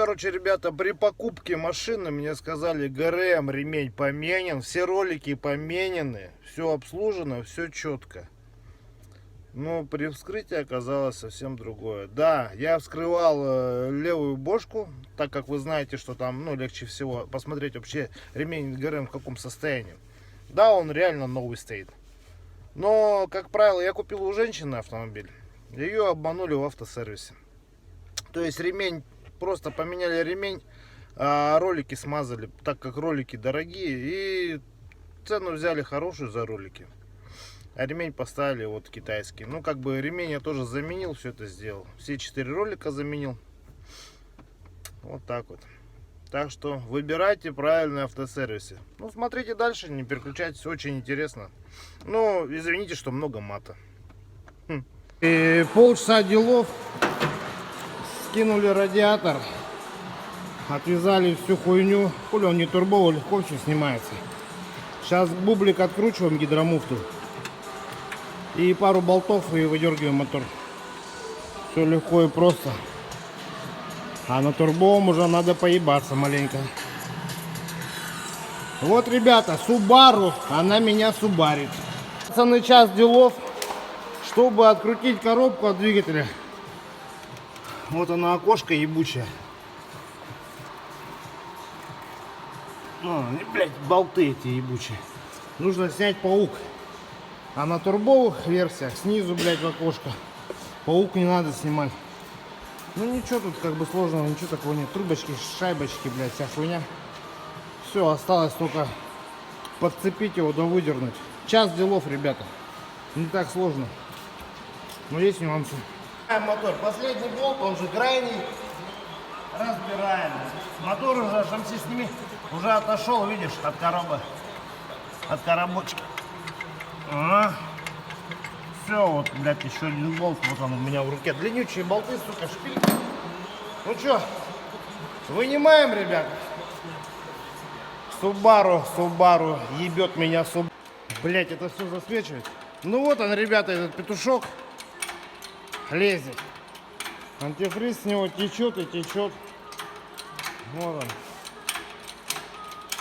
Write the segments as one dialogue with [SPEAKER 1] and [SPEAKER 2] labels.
[SPEAKER 1] короче, ребята, при покупке машины мне сказали, ГРМ ремень поменен, все ролики поменены, все обслужено, все четко. Но при вскрытии оказалось совсем другое. Да, я вскрывал левую бошку, так как вы знаете, что там, ну, легче всего посмотреть вообще ремень ГРМ в каком состоянии. Да, он реально новый стоит. Но, как правило, я купил у женщины автомобиль. Ее обманули в автосервисе. То есть ремень, просто поменяли ремень, а ролики смазали, так как ролики дорогие. И цену взяли хорошую за ролики. А ремень поставили вот китайский. Ну, как бы ремень я тоже заменил, все это сделал. Все 4 ролика заменил. Вот так вот. Так что выбирайте правильные автосервисы. Ну, смотрите дальше, не переключайтесь, очень интересно. Ну, извините, что много мата. И полчаса делов. Скинули радиатор. Отвязали всю хуйню. Хули он не турбовый, легко все снимается. Сейчас бублик откручиваем, гидромуфту. И пару болтов и выдергиваем мотор. Все легко и просто. А на турбовом уже надо поебаться маленько. Вот, ребята, Subaru, она меня субарит. Пацаны, час делов, чтобы открутить коробку от двигателя. Вот она, окошко ебучая. Ну, блядь, болты эти ебучие. Нужно снять паук. А на турбовых версиях снизу, блядь, в окошко паук не надо снимать. Ну ничего тут как бы сложного, ничего такого нет. Трубочки, шайбочки, блядь, вся хуйня. Все, осталось только подцепить его да выдернуть. Час делов, ребята. Не так сложно. Но есть нюансы. Мотор. Последний болт, он же крайний. Разбираем. Мотор уже, шамси сними, уже отошел, видишь, от коробочки. Ага. Все, вот, блядь, еще один болт, вот он у меня в руке. Длиннючие болты, сука, шпильки. Ну что, вынимаем, ребят. Subaru, ебет меня Subaru. Блядь, это все засвечивает. Ну вот он, ребята, этот петушок лезет. Антифриз с него течет и течет. Вот он.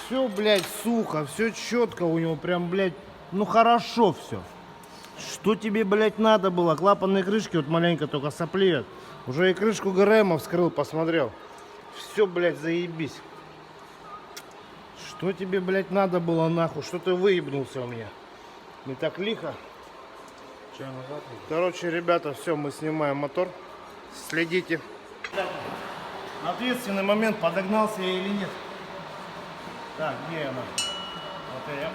[SPEAKER 1] Все, блядь, сухо, все четко у него, прям, блядь, ну хорошо все. Что тебе, блядь, надо было? Клапанные крышки вот маленько только соплеют. Уже и крышку ГРМ вскрыл, посмотрел. Все, блядь, заебись. Что тебе, блядь, надо было нахуй? Что ты выебнулся у меня? Не так лихо. Короче, ребята, все, мы снимаем мотор. Следите. Ответственный момент, подогнался я или нет. Так, где она? Вот я.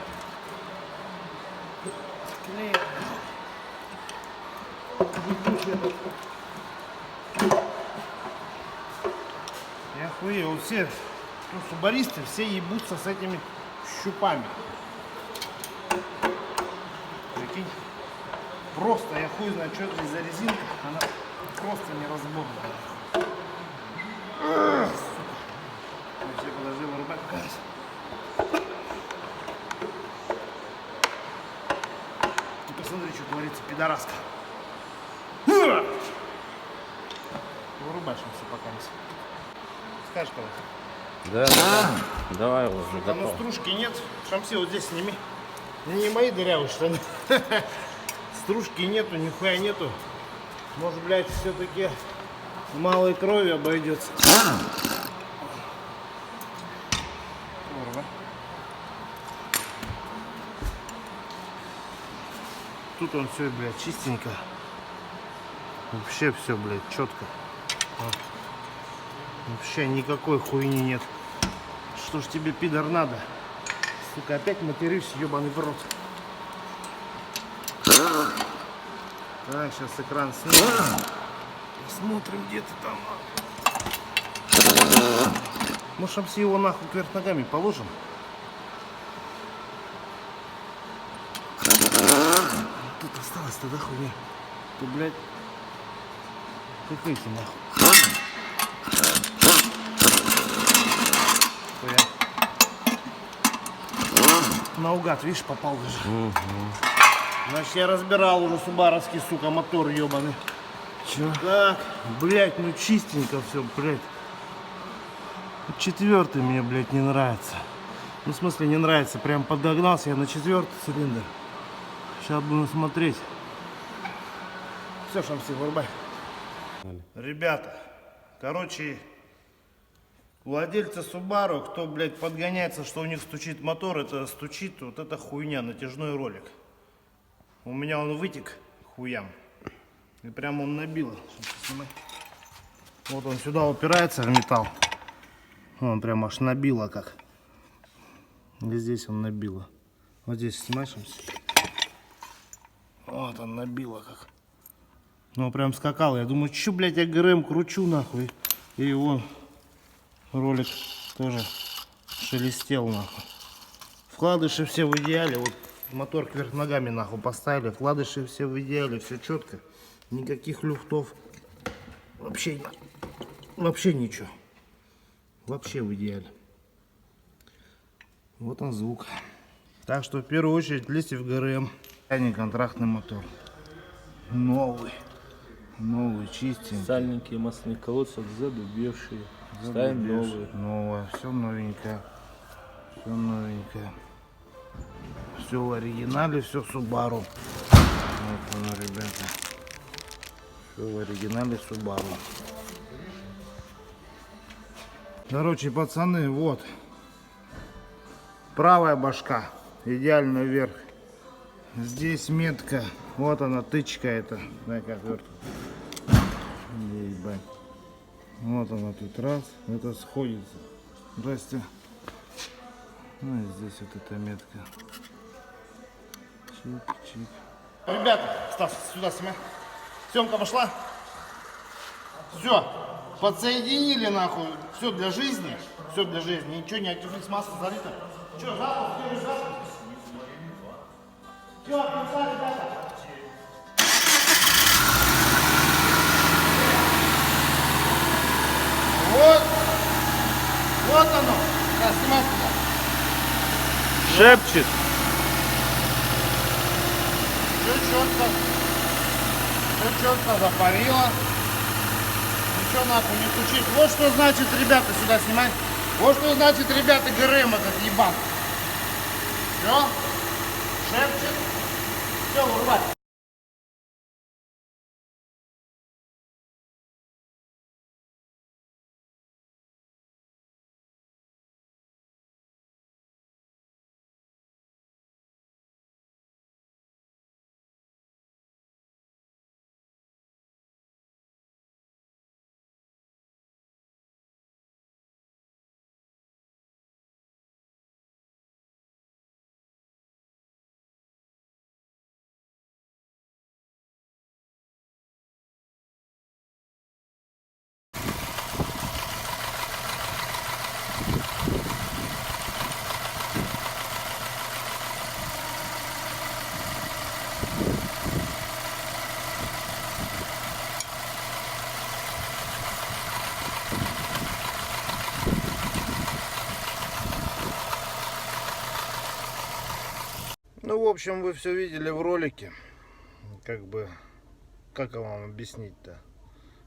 [SPEAKER 1] Я охуел, все, ну, субаристы, все ебутся с этими щупами. Прикинь, просто я хуй знаю, что это за резинка, она просто неразборная. Все, подожди, вырубай, покажись. Посмотри, что творится, пидораска. Вырубаешь все пока не. Скажешь, когда?
[SPEAKER 2] Да, давай уже
[SPEAKER 1] Там
[SPEAKER 2] готов.
[SPEAKER 1] стружки нет. Шамси, вот здесь сними. Не мои дырявые штаны. Стружки нету, нихуя нету. Может, блядь, все-таки малой крови обойдется. Тут он все, блядь, чистенько. Вообще все, блядь, четко. Вообще никакой хуйни нет. Что ж тебе, пидор, надо? Сука, опять матерюсь, ебаный в рот. Так, сейчас экран снимем. Смотрим, где ты там. Может, все его нахуй кверх ногами положим? Тут осталось тогда хуйня. Ты, блядь, тыкайте нахуй. Хуя. Наугад, видишь, попал даже. Значит, я разбирал уже субаровский, сука, мотор ебаный.
[SPEAKER 2] Чё?
[SPEAKER 1] Так, блядь, ну чистенько все, блядь. Четвертый мне, блядь, не нравится. Ну, в смысле, не нравится. Прям подогнался я на четвертый цилиндр. Сейчас будем смотреть. Все, шамси, вырубай. Ребята, короче, владельцы Subaru, кто, блядь, подгоняется, что у них стучит мотор, это стучит, вот это хуйня, натяжной ролик. У меня он вытек, хуям. И прям он набило. Вот он сюда упирается в металл. Он прям аж набило как. И здесь он набило. Вот здесь снимаешь. Вот он набило как. Ну прям скакал. Я думаю, что, блядь, я ГРМ кручу нахуй. И вон ролик тоже шелестел нахуй. Вкладыши все в идеале. Вот мотор кверх ногами нахуй поставили. Вкладыши все в идеале. Все четко. Никаких люфтов. Вообще ничего. Вообще в идеале. Вот он звук. Так что в первую очередь лезьте в ГРМ. А не контрактный мотор. Новый. Новый, чистенький.
[SPEAKER 2] Сальники, масляные колодцы, задубевшие. Ставим новые.
[SPEAKER 1] Новое. Все новенькое. Все новенькое. Все в оригинале, все Subaru. Вот оно, ребята. Все в оригинале Subaru. Короче, пацаны, вот. Правая башка. Идеально вверх. Здесь метка. Вот она, тычка эта. Дай как верту. Ебать. Вот она тут раз. Это сходится. Здрасте. Ну и здесь вот эта метка. Чик-чик. Ребята, Стас, сюда снимай. Съемка пошла. Все. Подсоединили нахуй. Все для жизни. Все для жизни. Ничего не антифриз, масло залито. Че, запуск, первый запуск? Все, отписали, ребята. Вот. Вот оно. Да, снимай сюда.
[SPEAKER 2] Шепчет.
[SPEAKER 1] Все четко запарило. Ничего нахуй не стучит. Вот что значит, ребята, сюда снимай. Вот что значит, ребята, ГРМ этот ебан. Все. Шепчет. Все, вырубай. Ну, в общем, вы все видели в ролике. Как бы, как вам объяснить-то?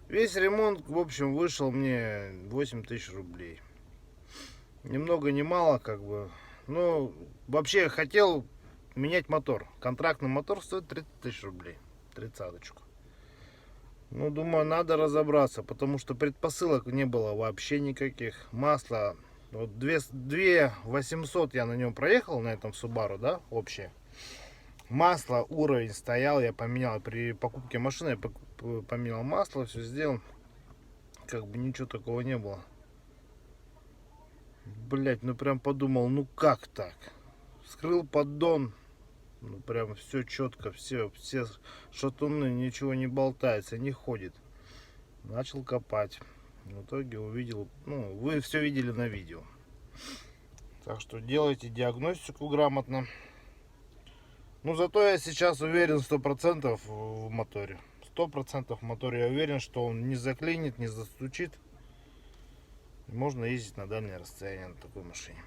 [SPEAKER 1] Весь ремонт, в общем, вышел мне 8000 рублей. Ни много ни мало, как бы. Ну, вообще, я хотел менять мотор. Контрактный мотор стоит 30 тысяч рублей. 30-очку. Ну, думаю, надо разобраться, потому что предпосылок не было вообще никаких. Масло. Вот 2800 я на нем проехал, на этом Subaru, да, общее. Масло, уровень стоял, я поменял. При покупке машины я поменял масло, все сделал. Как бы ничего такого не было. Блять, ну прям подумал, ну как так? Вскрыл поддон. Ну прям все четко, все шатуны, ничего не болтается, не ходит. Начал копать. В итоге увидел, ну, вы все видели на видео. Так что делайте диагностику грамотно. Ну, зато я сейчас уверен 100% в моторе. 100% в моторе я уверен, что он не заклинит, не застучит. Можно ездить на дальнее расстояние на такой машине.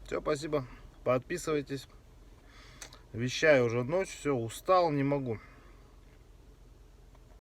[SPEAKER 1] Все, спасибо. Подписывайтесь. Вещаю уже ночь, все, устал, не могу.